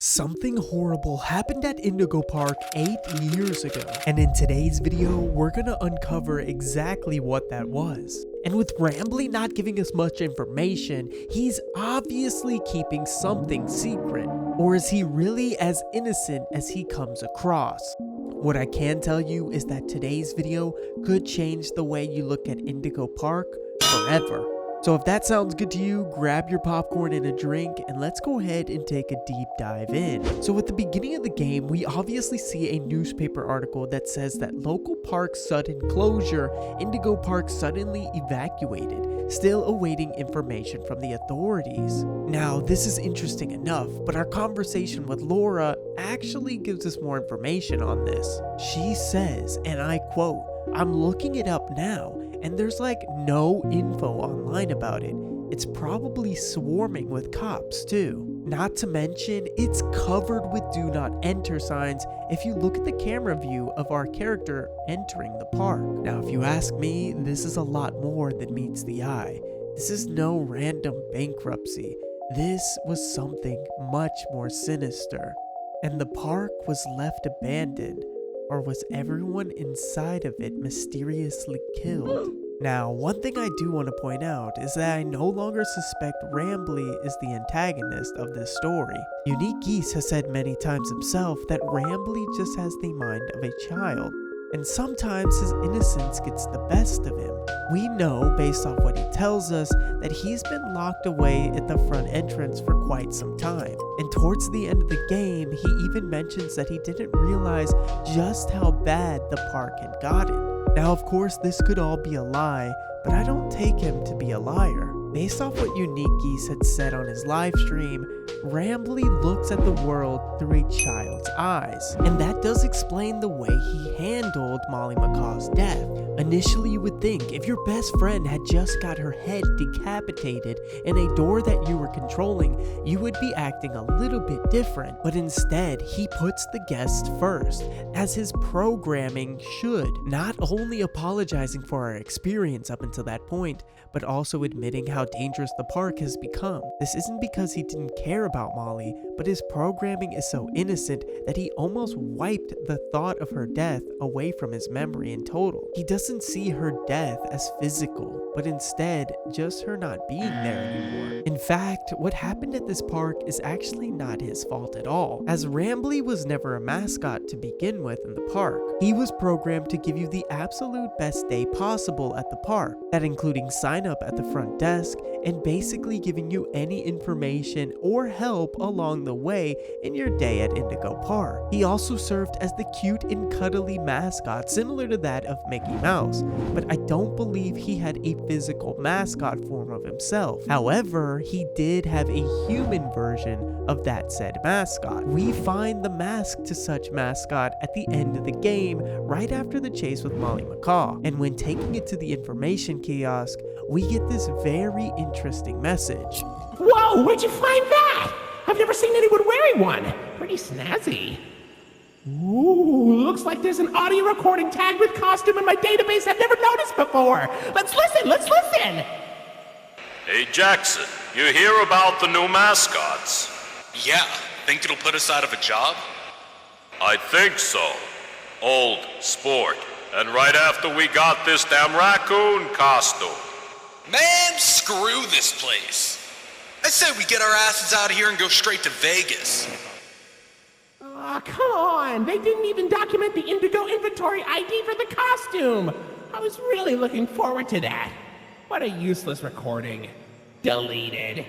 Something horrible happened at Indigo Park 8 years ago, and in today's video, we're gonna uncover exactly what that was. And with Rambly not giving us much information, he's obviously keeping something secret. Or is he really as innocent as he comes across? What I can tell you is that today's video could change the way you look at Indigo Park forever. So if that sounds good to you, grab your popcorn and a drink, and let's go ahead and take a deep dive in. So at the beginning of the game, we obviously see a newspaper article that says that local park sudden closure, Indigo Park suddenly evacuated, still awaiting information from the authorities. Now, this is interesting enough, but our conversation with Laura actually gives us more information on this. She says, and I quote, "I'm looking it up now, and there's like no info online about it. It's probably swarming with cops too. Not to mention, it's covered with do not enter signs if you look at the camera view of our character entering the park." Now, if you ask me, this is a lot more than meets the eye. This is no random bankruptcy. This was something much more sinister. And the park was left abandoned. Or was everyone inside of it mysteriously killed? Now, one thing I do want to point out is that I no longer suspect Rambly is the antagonist of this story. Unique Geese has said many times himself that Rambly just has the mind of a child, and sometimes his innocence gets the best of him. We know, based off what he tells us, that he's been locked away at the front entrance for quite some time. And towards the end of the game, he even mentions that he didn't realize just how bad the park had gotten. Now, of course, this could all be a lie, but I don't take him to be a liar. Based off what Unique Geese had said on his live stream, Rambly looks at the world through a child's eyes, and that does explain the way he handled Molly Macau's death. Initially, you would think if your best friend had just got her head decapitated in a door that you were controlling, you would be acting a little bit different, but instead, he puts the guest first, as his programming should, not only apologizing for our experience up until that point, but also admitting how dangerous the park has become. This isn't because he didn't care about Molly, but his programming is so innocent that he almost wiped the thought of her death away from his memory in total. He doesn't see her death as physical, but instead just her not being there anymore. In fact, what happened at this park is actually not his fault at all, as Rambly was never a mascot to begin with in the park. He was programmed to give you the absolute best day possible at the park, that including sign up at the front desk and basically giving you any information or help along the way in your day at Indigo Park. He also served as the cute and cuddly mascot similar to that of Mickey Mouse, but I don't believe he had a physical mascot form of himself. However, he did have a human version of that said mascot. We find the mask to such mascot at the end of the game, right after the chase with Molly Macau, and when taking it to the information kiosk, we get this very interesting message. Whoa, where'd you find that? I've never seen anyone wearing one. Pretty snazzy. Ooh, looks like there's an audio recording tagged with costume in my database I've never noticed before. Let's listen. Hey Jackson, you hear about the new mascots? Yeah, think it'll put us out of a job? I think so. Old sport. And right after we got this damn raccoon costume. Man, screw this place. I said we get our asses out of here and go straight to Vegas. Aw, come on. They didn't even document the Indigo inventory ID for the costume. I was really looking forward to that. What a useless recording. Deleted.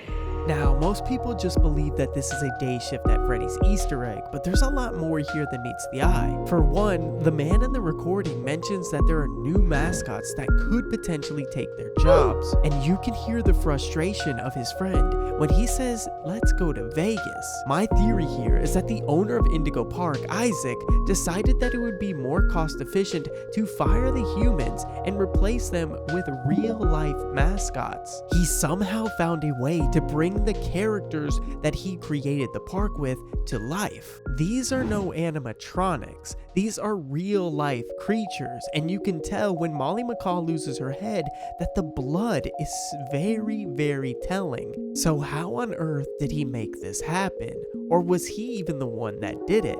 Now, most people just believe that this is a day shift at Freddy's Easter egg, but there's a lot more here than meets the eye. For one, the man in the recording mentions that there are new mascots that could potentially take their jobs, and you can hear the frustration of his friend when he says, "Let's go to Vegas." My theory here is that the owner of Indigo Park, Isaac, decided that it would be more cost efficient to fire the humans and replace them with real-life mascots. He somehow found a way to bring bring the characters that he created the park with to life. These are no animatronics. These are real life creatures, and you can tell when Molly Macaw loses her head that the blood is very, very telling. So how on earth did he make this happen? Or was he even the one that did it?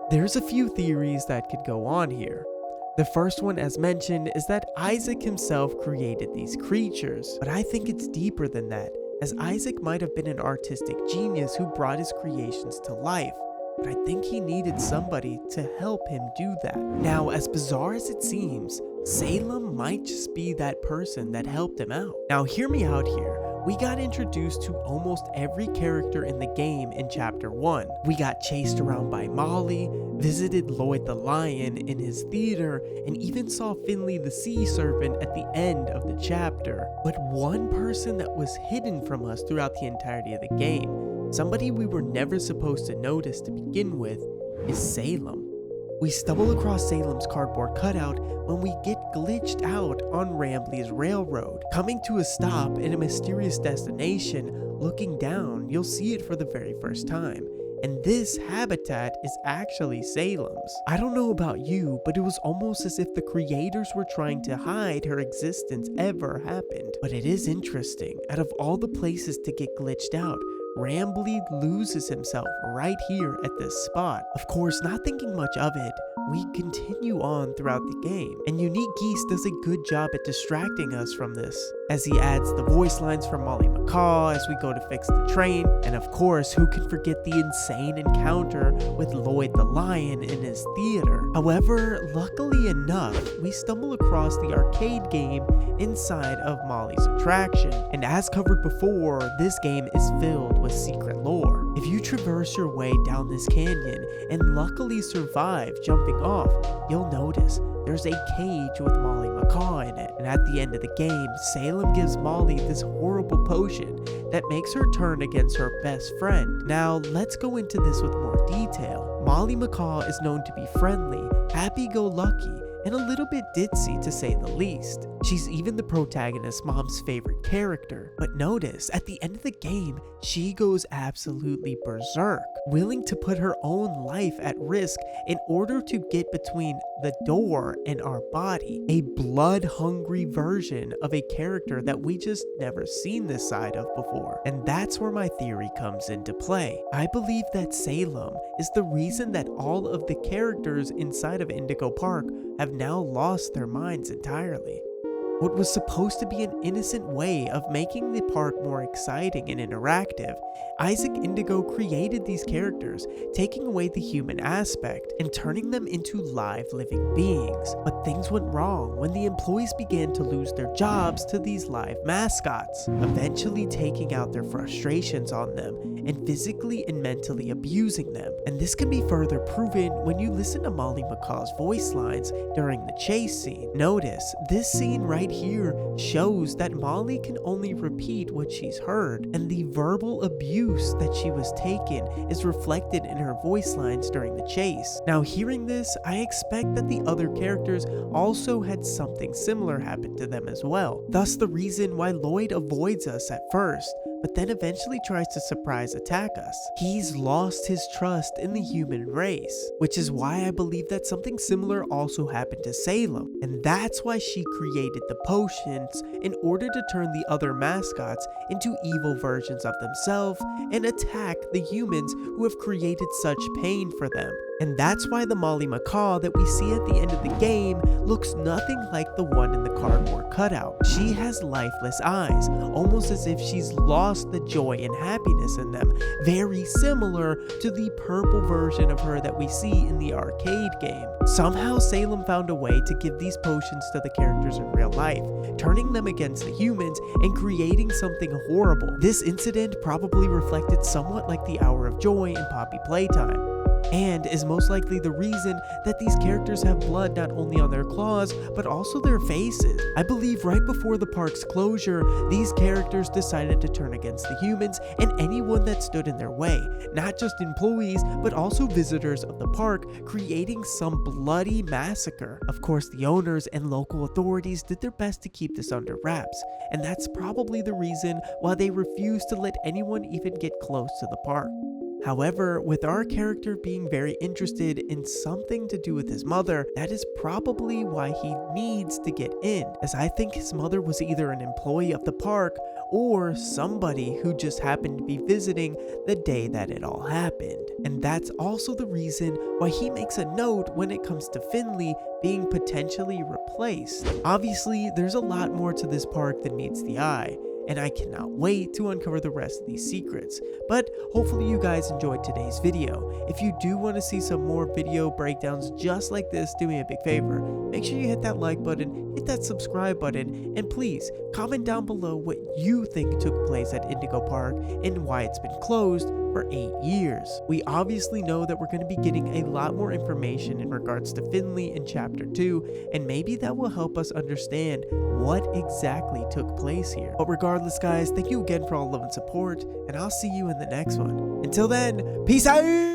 There's a few theories that could go on here. The first one, as mentioned, is that Isaac himself created these creatures, but I think it's deeper than that, as Isaac might have been an artistic genius who brought his creations to life, but I think he needed somebody to help him do that. Now, as bizarre as it seems, Salem might just be that person that helped him out. Now, hear me out here. We got introduced to almost every character in the game in Chapter 1. We got chased around by Molly, visited Lloyd the Lion in his theater, and even saw Finley the Sea Serpent at the end of the chapter. But one person that was hidden from us throughout the entirety of the game, somebody we were never supposed to notice to begin with, is Salem. We stumble across Salem's cardboard cutout when we get glitched out on Rambley's railroad. Coming to a stop in a mysterious destination, looking down, you'll see it for the very first time. And this habitat is actually Salem's. I don't know about you, but it was almost as if the creators were trying to hide her existence ever happened. But it is interesting, out of all the places to get glitched out, Rambly loses himself right here at this spot. Of course, not thinking much of it, we continue on throughout the game, and Unique Geese does a good job at distracting us from this, as he adds the voice lines from Molly Macaw as we go to fix the train, and of course, who can forget the insane encounter with Lloyd the Lion in his theater. However, luckily enough, we stumble across the arcade game inside of Molly's attraction, and as covered before, this game is filled with secret lore. If you traverse your way down this canyon and luckily survive jumping off, you'll notice there's a cage with Molly Macaw in it, and at the end of the game, Salem gives Molly this horrible potion that makes her turn against her best friend. Now, let's go into this with more detail. Molly Macaw is known to be friendly, happy-go-lucky, and a little bit ditzy to say the least. She's even the protagonist's mom's favorite character. But notice, at the end of the game, she goes absolutely berserk, willing to put her own life at risk in order to get between the door and our body. A blood-hungry version of a character that we just never seen this side of before. And that's where my theory comes into play. I believe that Salem is the reason that all of the characters inside of Indigo Park have now lost their minds entirely. What was supposed to be an innocent way of making the park more exciting and interactive, Isaac Indigo created these characters, taking away the human aspect and turning them into live living beings. But things went wrong when the employees began to lose their jobs to these live mascots, eventually taking out their frustrations on them and physically and mentally abusing them. And this can be further proven when you listen to Molly Macaw's voice lines during the chase scene. Notice, this scene right here shows that Molly can only repeat what she's heard, and the verbal abuse that she was taken is reflected in her voice lines during the chase. Now, hearing this, I expect that the other characters also had something similar happen to them as well. Thus the reason why Lloyd avoids us at first, but then eventually tries to surprise attack us. He's lost his trust in the human race, which is why I believe that something similar also happened to Salem, and that's why she created the potions in order to turn the other mascots into evil versions of themselves and attack the humans who have created such pain for them. And that's why the Molly Macaw that we see at the end of the game looks nothing like the one in the cardboard cutout. She has lifeless eyes, almost as if she's lost the joy and happiness in them, very similar to the purple version of her that we see in the arcade game. Somehow Salem found a way to give these potions to the characters in real life, turning them against the humans and creating something horrible. This incident probably reflected somewhat like the Hour of Joy in Poppy Playtime. and is most likely the reason that these characters have blood not only on their claws, but also their faces. I believe right before the park's closure, these characters decided to turn against the humans and anyone that stood in their way, not just employees, but also visitors of the park, creating some bloody massacre. Of course, the owners and local authorities did their best to keep this under wraps, and that's probably the reason why they refused to let anyone even get close to the park. However, with our character being very interested in something to do with his mother, that is probably why he needs to get in, as I think his mother was either an employee of the park or somebody who just happened to be visiting the day that it all happened. And that's also the reason why he makes a note when it comes to Finley being potentially replaced. Obviously, there's a lot more to this park than meets the eye, and I cannot wait to uncover the rest of these secrets. But hopefully you guys enjoyed today's video. If you do want to see some more video breakdowns just like this, do me a big favor. Make sure you hit that like button, hit that subscribe button, and please comment down below what you think took place at Indigo Park and why it's been closed for 8 years. We obviously know that we're going to be getting a lot more information in regards to Finley in Chapter 2, and maybe that will help us understand what exactly took place here. But regardless, guys, thank you again for all love and support, and I'll see you in the next one. Until then, peace out!